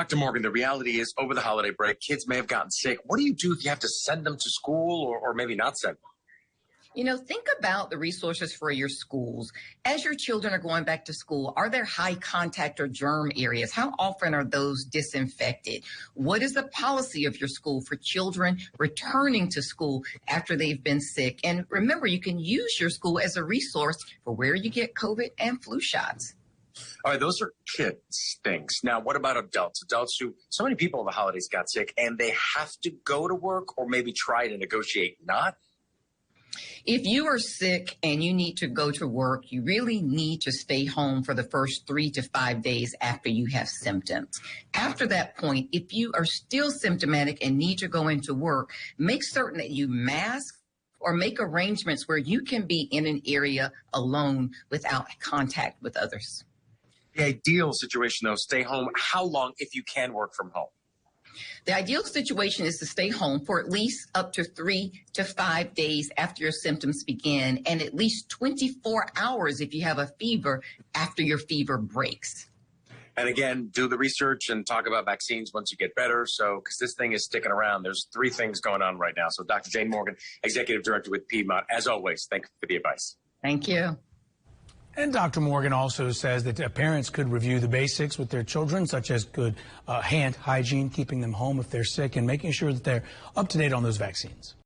Dr. Morgan, the reality is over the holiday break, kids may have gotten sick. What do you do if you have to send them to school or maybe not send them? Think about the resources for your schools. As your children are going back to school, are there high contact or germ areas? How often are those disinfected? What is the policy of your school for children returning to school after they've been sick? And remember, you can use your school as a resource for where you get COVID and flu shots. All right, those are kids things. Now, what about adults? Adults who, so many people in the holidays got sick and they have to go to work or maybe try to negotiate not. If you are sick and you need to go to work, you really need to stay home for the first 3 to 5 days after you have symptoms. After that point, if you are still symptomatic and need to go into work, make certain that you mask or make arrangements where you can be in an area alone without contact with others. The ideal situation, though, stay home. How long if you can work from home? The ideal situation is to stay home for at least up to 3 to 5 days after your symptoms begin, and at least 24 hours if you have a fever after your fever breaks. And again, do the research and talk about vaccines once you get better. So, because this thing is sticking around, there's 3 things going on right now. So, Dr. Jane Morgan, Executive Director with Piedmont, as always, thank you for the advice. Thank you. And Dr. Morgan also says that parents could review the basics with their children, such as good hand hygiene, keeping them home if they're sick, and making sure that they're up to date on those vaccines.